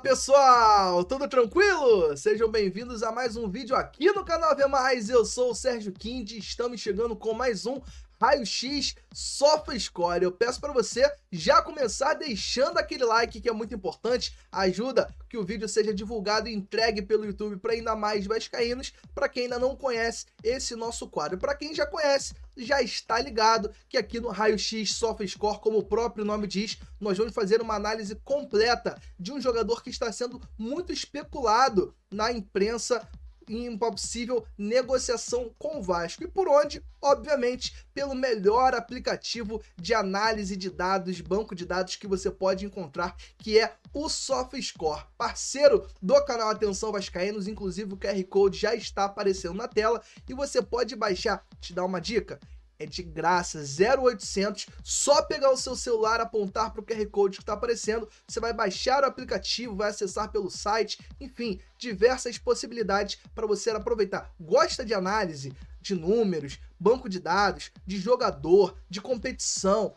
Pessoal, tudo tranquilo? Sejam bem-vindos a mais um vídeo aqui no canal AV+. Eu sou o Sérgio Kind e estamos chegando com mais um Raio-X SofaScore. Eu peço para você já começar deixando aquele like, que é muito importante, ajuda que o vídeo seja divulgado e entregue pelo YouTube para ainda mais vascaínos, para quem ainda não conhece esse nosso quadro. Para quem já conhece, já está ligado que aqui no Raio-X SofaScore, como o próprio nome diz, nós vamos fazer uma análise completa de um jogador que está sendo muito especulado na imprensa em uma possível negociação com o Vasco. E por onde? Obviamente, pelo melhor aplicativo de análise de dados, banco de dados que você pode encontrar, que é o SofaScore, parceiro do canal Atenção Vascaínos. Inclusive o QR Code já está aparecendo na tela e você pode baixar. Te dar uma dica? É de graça, 0800, só pegar o seu celular, apontar para o QR Code que está aparecendo, você vai baixar o aplicativo, vai acessar pelo site, enfim, diversas possibilidades para você aproveitar. Gosta de análise de números, banco de dados, de jogador, de competição,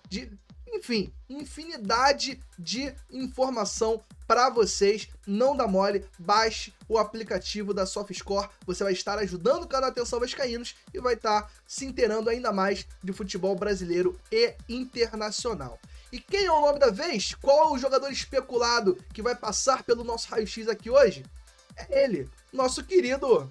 enfim, infinidade de informação para vocês, não dá mole, baixe o aplicativo da SofaScore, você vai estar ajudando o canal Atenção Vascaínos e vai estar se inteirando ainda mais de futebol brasileiro e internacional. E quem é o nome da vez? Qual é o jogador especulado que vai passar pelo nosso raio-x aqui hoje? É ele, nosso querido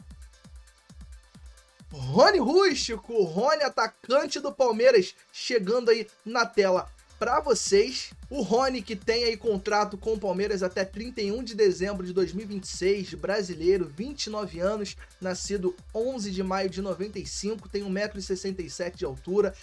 Rony Rústico, o Rony, atacante do Palmeiras, chegando aí na tela para vocês. O Rony, que tem aí contrato com o Palmeiras até 31 de dezembro de 2026, brasileiro, 29 anos, nascido 11 de maio de 95, tem 1,67 m de altura.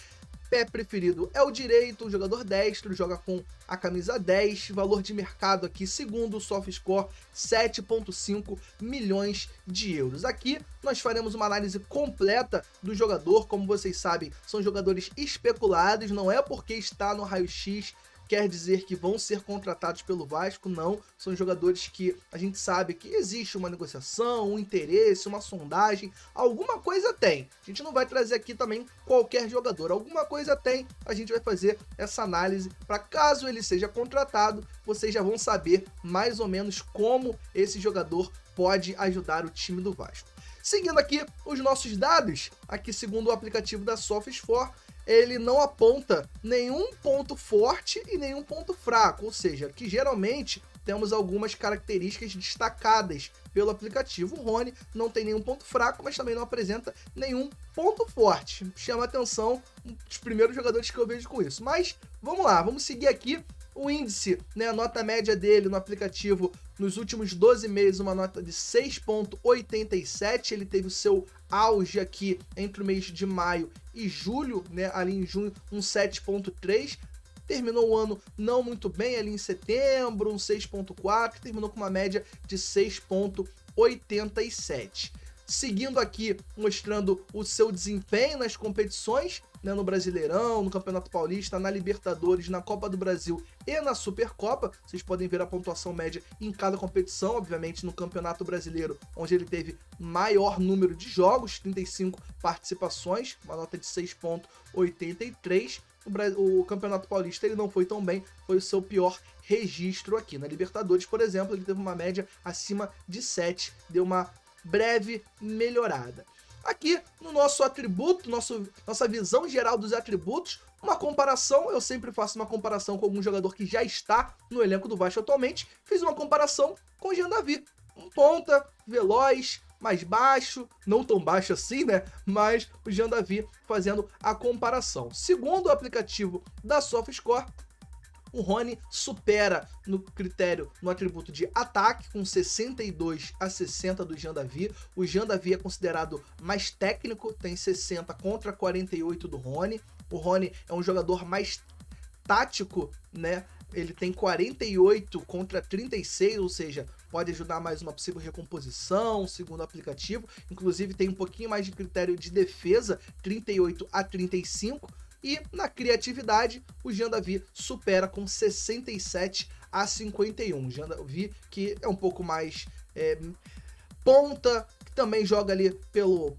Pé preferido é o direito, o jogador destro, joga com a camisa 10, valor de mercado aqui, segundo o SofaScore, 7,5 milhões de euros. Aqui nós faremos uma análise completa do jogador, como vocês sabem, são jogadores especulados, não é porque está no raio-x quer dizer que vão ser contratados pelo Vasco, não. São jogadores que a gente sabe que existe uma negociação, um interesse, uma sondagem, alguma coisa tem. A gente não vai trazer aqui também qualquer jogador, alguma coisa tem, a gente vai fazer essa análise para caso ele seja contratado, vocês já vão saber mais ou menos como esse jogador pode ajudar o time do Vasco. Seguindo aqui os nossos dados, aqui segundo o aplicativo da SofaScore, ele não aponta nenhum ponto forte e nenhum ponto fraco, ou seja, que geralmente temos algumas características destacadas pelo aplicativo. O Rony não tem nenhum ponto fraco, mas também não apresenta nenhum ponto forte. Chama atenção, um dos primeiros jogadores que eu vejo com isso. Mas vamos lá, vamos seguir aqui o índice, né, a nota média dele no aplicativo nos últimos 12 meses, uma nota de 6,87. Ele teve o seu auge aqui entre o mês de maio e julho, né, ali em junho, um 7,3. Terminou o ano não muito bem, ali em setembro, um 6,4. Terminou com uma média de 6,87. Seguindo aqui, mostrando o seu desempenho nas competições, né, no Brasileirão, no Campeonato Paulista, na Libertadores, na Copa do Brasil e na Supercopa. Vocês podem ver a pontuação média em cada competição, obviamente no Campeonato Brasileiro, onde ele teve maior número de jogos, 35 participações, uma nota de 6,83. O Campeonato Paulista ele não foi tão bem, foi o seu pior registro aqui. Na Libertadores, por exemplo, ele teve uma média acima de 7, deu uma breve melhorada. Aqui no nosso atributo, nossa visão geral dos atributos, uma comparação, eu sempre faço uma comparação com algum jogador que já está no elenco do Vasco atualmente, fiz uma comparação com o Jean Davi, um ponta, veloz, mais baixo, não tão baixo assim, né, mas o Jean Davi fazendo a comparação. Segundo o aplicativo da SofaScore, o Rony supera no critério, no atributo de ataque, com 62 a 60 do Jean Davi. O Jean Davi é considerado mais técnico, tem 60 contra 48 do Rony. O Rony é um jogador mais tático, né? Ele tem 48 contra 36, ou seja, pode ajudar mais uma possível recomposição, segundo o aplicativo. Inclusive tem um pouquinho mais de critério de defesa, 38 a 35. E na criatividade, o Jean Davi supera com 67 a 51. Jean Davi, que é um pouco mais ponta, que também joga ali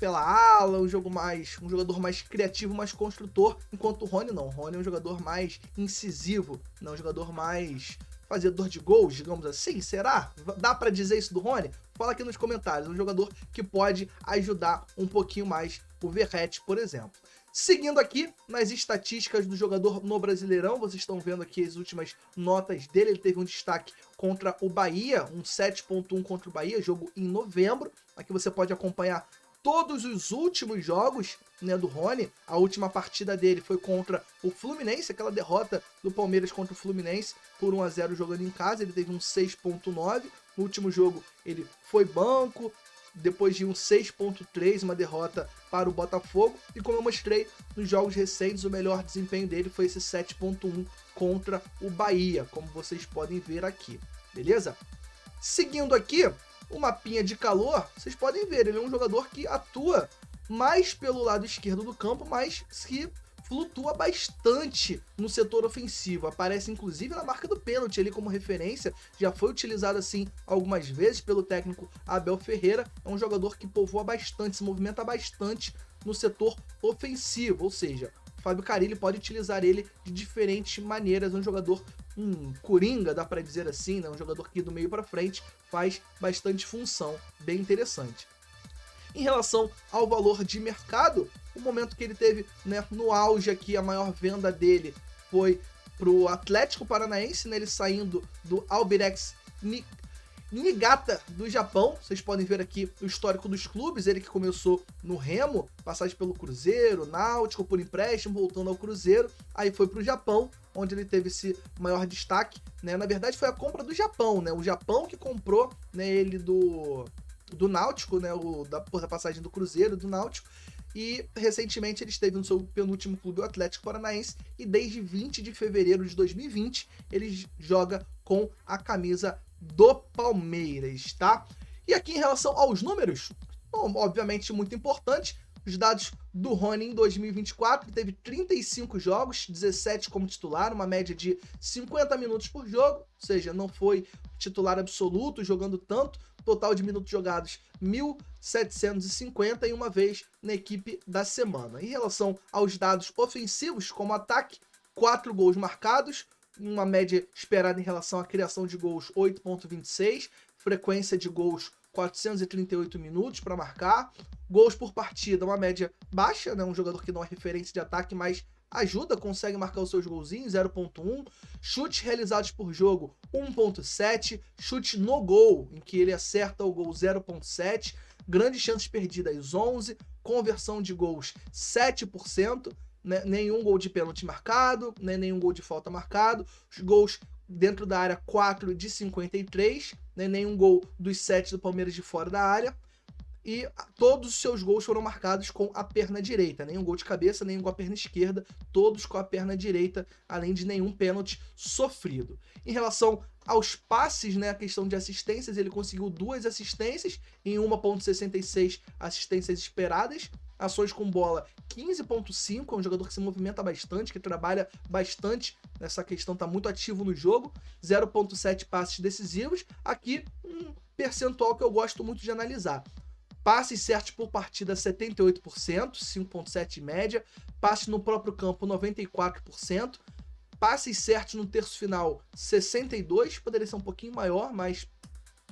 pela ala, um jogador mais criativo, mais construtor, enquanto o Rony não. O Rony é um jogador mais incisivo, não, um jogador mais fazedor de gols, digamos assim? Será? Dá pra dizer isso do Rony? Fala aqui nos comentários. Um jogador que pode ajudar um pouquinho mais o Verratti, por exemplo. Seguindo aqui nas estatísticas do jogador no Brasileirão, vocês estão vendo aqui as últimas notas dele. Ele teve um destaque contra o Bahia, um 7.1 contra o Bahia, jogo em novembro. Aqui você pode acompanhar todos os últimos jogos, né, do Rony. A última partida dele foi contra o Fluminense, aquela derrota do Palmeiras contra o Fluminense por 1-0 jogando em casa. Ele teve um 6.9. No último jogo ele foi banco, depois de um 6.3, uma derrota para o Botafogo. E como eu mostrei nos jogos recentes, o melhor desempenho dele foi esse 7.1 contra o Bahia, como vocês podem ver aqui, beleza? Seguindo aqui, o mapinha de calor, vocês podem ver, ele é um jogador que atua mais pelo lado esquerdo do campo, mas que flutua bastante no setor ofensivo. Aparece inclusive na marca do pênalti ali como referência, já foi utilizado assim algumas vezes pelo técnico Abel Ferreira. É um jogador que povoa bastante, se movimenta bastante no setor ofensivo, ou seja, o Fábio Carille pode utilizar ele de diferentes maneiras. Um jogador coringa, dá para dizer assim, né? Um jogador que do meio para frente faz bastante função, bem interessante. Em relação ao valor de mercado, o momento que ele teve, né, no auge aqui, a maior venda dele foi pro Atlético Paranaense, né, ele saindo do Albirex Niigata do Japão. Vocês podem ver aqui o histórico dos clubes, ele que começou no Remo, passagem pelo Cruzeiro, Náutico, por empréstimo, voltando ao Cruzeiro, aí foi pro Japão, onde ele teve esse maior destaque, né, na verdade foi a compra do Japão, né, o Japão que comprou, né, ele do Náutico, né, da passagem do Cruzeiro, do Náutico, e recentemente ele esteve no seu penúltimo clube, o Atlético Paranaense, e desde 20 de fevereiro de 2020 ele joga com a camisa do Palmeiras, tá? E aqui em relação aos números, bom, obviamente muito importante, os dados do Rony em 2024, ele teve 35 jogos, 17 como titular, uma média de 50 minutos por jogo, ou seja, não foi titular absoluto, jogando tanto, total de minutos jogados 1.750 e uma vez na equipe da semana. Em relação aos dados ofensivos, como ataque, 4 gols marcados, uma média esperada em relação à criação de gols 8.26, frequência de gols 438 minutos para marcar, gols por partida, uma média baixa, né? Um jogador que não é referência de ataque, mas ajuda, consegue marcar os seus golzinhos, 0.1, chutes realizados por jogo, 1.7, chute no gol, em que ele acerta o gol, 0.7, grandes chances perdidas, 11, conversão de gols, 7%, né? Nenhum gol de pênalti marcado, né? Nenhum gol de falta marcado, os gols dentro da área, 4 de 53, né? Nenhum gol dos 7 do Palmeiras de fora da área, e todos os seus gols foram marcados com a perna direita, nenhum gol de cabeça, nenhum com a perna esquerda, todos com a perna direita, além de nenhum pênalti sofrido. Em relação aos passes, né, a questão de assistências, ele conseguiu 2 assistências em 1.66 assistências esperadas, ações com bola 15.5, é um jogador que se movimenta bastante, que trabalha bastante nessa questão, tá muito ativo no jogo, 0.7 passes decisivos, aqui um percentual que eu gosto muito de analisar. Passes certos por partida 78%, 5.7 média. Passes no próprio campo 94%. Passes certos no terço final 62%, poderia ser um pouquinho maior, mas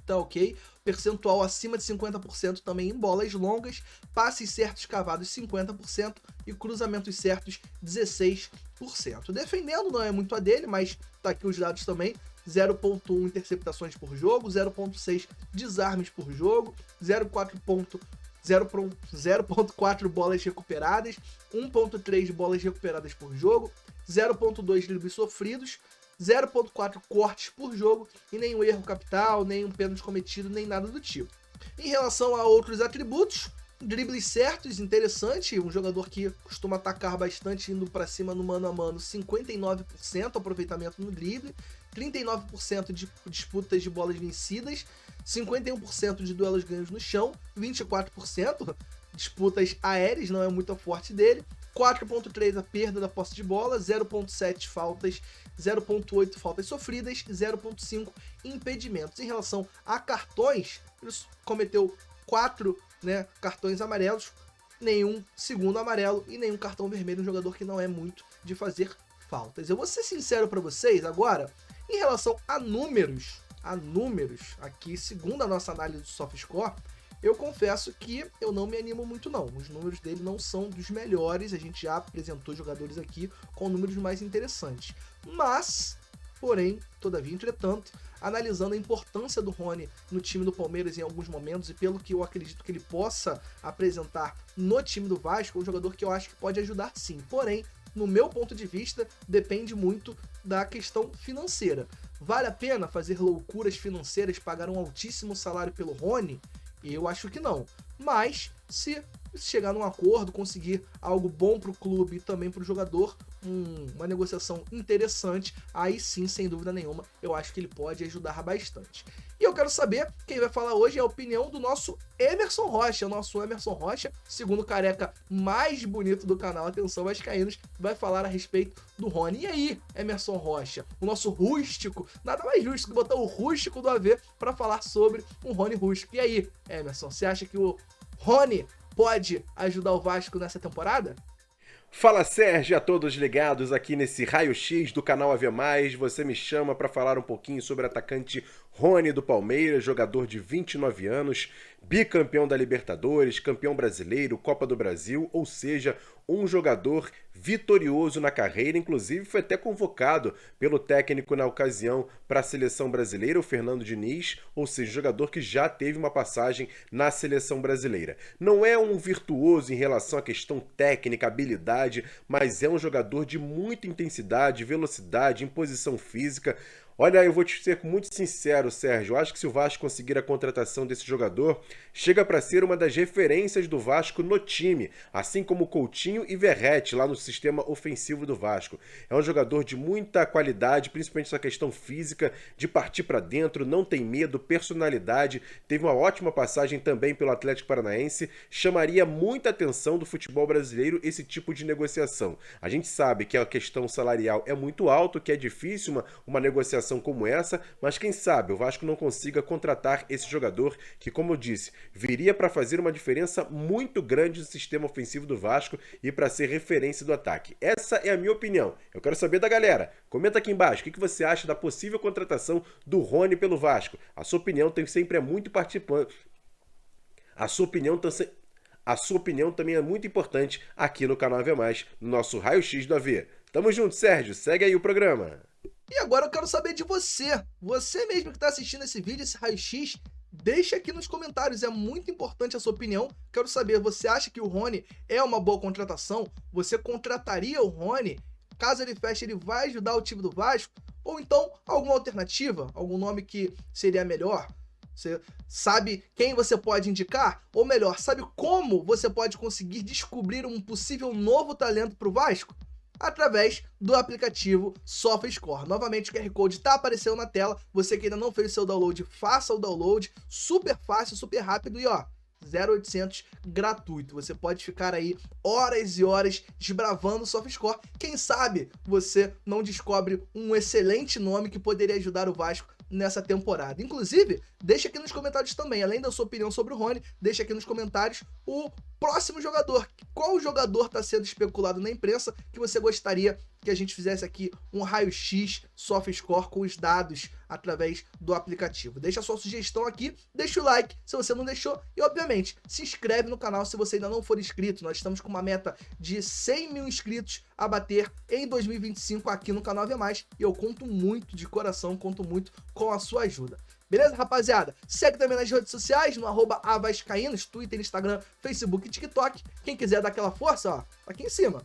tá ok. Percentual acima de 50% também em bolas longas. Passes certos cavados 50% e cruzamentos certos 16%. Defendendo não é muito a dele, mas tá aqui os dados também. 0.1 interceptações por jogo, 0.6 desarmes por jogo, 0.4 bolas recuperadas, 1.3 bolas recuperadas por jogo, 0.2 dribles sofridos, 0.4 cortes por jogo e nenhum erro capital, nenhum pênalti cometido, nem nada do tipo. Em relação a outros atributos, dribles certos, interessante, um jogador que costuma atacar bastante indo para cima no mano a mano, 59% aproveitamento no drible, 39% de disputas de bolas vencidas, 51% de duelos ganhos no chão, 24% disputas aéreas, não é muito forte dele, 4.3 a perda da posse de bola, 0.7 faltas, 0.8 faltas sofridas, 0.5 impedimentos. Em relação a cartões, ele cometeu 4 cartões amarelos, nenhum segundo amarelo e nenhum cartão vermelho, um jogador que não é muito de fazer faltas. Eu vou ser sincero para vocês agora, Em relação a números, aqui, segundo a nossa análise do SofaScore, eu confesso que eu não me animo muito não. Os números dele não são dos melhores, a gente já apresentou jogadores aqui com números mais interessantes. Mas, porém, todavia, entretanto, analisando a importância do Rony no time do Palmeiras em alguns momentos e pelo que eu acredito que ele possa apresentar no time do Vasco, é um jogador que eu acho que pode ajudar sim. Porém, no meu ponto de vista, depende muito da questão financeira. Vale a pena fazer loucuras financeiras, pagar um altíssimo salário pelo Rony? Eu acho que não. Mas, se chegar num acordo, conseguir algo bom para o clube e também para o jogador, uma negociação interessante, aí sim, sem dúvida nenhuma, eu acho que ele pode ajudar bastante. E eu quero saber, quem vai falar hoje é a opinião do nosso Emerson Rocha, o nosso Emerson Rocha, segundo o careca mais bonito do canal, atenção vascaínos, vai falar a respeito do Rony. E aí, Emerson Rocha, o nosso rústico, nada mais justo que botar o rústico do AV para falar sobre um Rony rústico. E aí, Emerson, você acha que o Rony pode ajudar o Vasco nessa temporada? Fala Sérgio, a todos ligados aqui nesse raio-x do canal AV+, você me chama para falar um pouquinho sobre o atacante Rony do Palmeiras, jogador de 29 anos, bicampeão da Libertadores, campeão brasileiro, Copa do Brasil, ou seja, um jogador vitorioso na carreira, inclusive foi até convocado pelo técnico na ocasião para a seleção brasileira, o Fernando Diniz, ou seja, jogador que já teve uma passagem na seleção brasileira. Não é um virtuoso em relação à questão técnica, habilidade, mas é um jogador de muita intensidade, velocidade, imposição física. Olha, eu vou te ser muito sincero, Sérgio, eu acho que se o Vasco conseguir a contratação desse jogador, chega para ser uma das referências do Vasco no time, assim como Coutinho e Verratti lá no sistema ofensivo do Vasco. É um jogador de muita qualidade, principalmente essa questão física, de partir para dentro, não tem medo, personalidade, teve uma ótima passagem também pelo Atlético Paranaense, chamaria muita atenção do futebol brasileiro esse tipo de negociação. A gente sabe que a questão salarial é muito alta, que é difícil uma negociação como essa, mas quem sabe o Vasco não consiga contratar esse jogador que, como eu disse, viria para fazer uma diferença muito grande no sistema ofensivo do Vasco e para ser referência do ataque. Essa é a minha opinião. Eu quero saber da galera. Comenta aqui embaixo o que você acha da possível contratação do Rony pelo Vasco. A sua opinião sempre é muito participante. A sua opinião também é muito importante aqui no canal AV+, no nosso raio-x do AV. Tamo junto, Sérgio. Segue aí o programa. E agora eu quero saber de você. Você mesmo que está assistindo esse vídeo, esse raio-x, deixa aqui nos comentários. É muito importante a sua opinião. Quero saber, você acha que o Rony é uma boa contratação? Você contrataria o Rony? Caso ele feche, ele vai ajudar o time do Vasco? Ou então, alguma alternativa? Algum nome que seria melhor? Você sabe quem você pode indicar? Ou melhor, sabe como você pode conseguir descobrir um possível novo talento para o Vasco? Através do aplicativo SofaScore. Novamente, o QR Code está aparecendo na tela. Você que ainda não fez o seu download, faça o download. Super fácil, super rápido e ó, 0800 gratuito. Você pode ficar aí horas e horas desbravando o SofaScore. Quem sabe você não descobre um excelente nome que poderia ajudar o Vasco nessa temporada. Inclusive, deixa aqui nos comentários também, além da sua opinião sobre o Rony, deixa aqui nos comentários o próximo jogador. Qual jogador está sendo especulado na imprensa que você gostaria que a gente fizesse aqui um raio-x SofaScore com os dados através do aplicativo. Deixa a sua sugestão aqui, deixa o like se você não deixou e, obviamente, se inscreve no canal se você ainda não for inscrito. Nós estamos com uma meta de 100 mil inscritos a bater em 2025 aqui no canal AV+, e eu conto muito de coração, conto muito com a sua ajuda. Beleza, rapaziada? Segue também nas redes sociais, no @avascaínos, Twitter, Instagram, Facebook e TikTok. Quem quiser dar aquela força, ó, tá aqui em cima.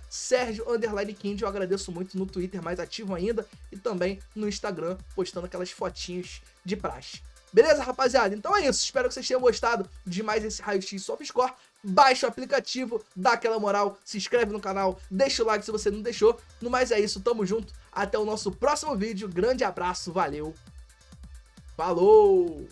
@Sergio_Kind, eu agradeço muito no Twitter, mais ativo ainda, e também no Instagram, postando aquelas fotinhos de praxe. Beleza, rapaziada? Então é isso, espero que vocês tenham gostado de mais esse raio-x SofaScore. Baixa o aplicativo, dá aquela moral, se inscreve no canal, deixa o like se você não deixou. No mais é isso, tamo junto, até o nosso próximo vídeo, grande abraço, valeu, falou!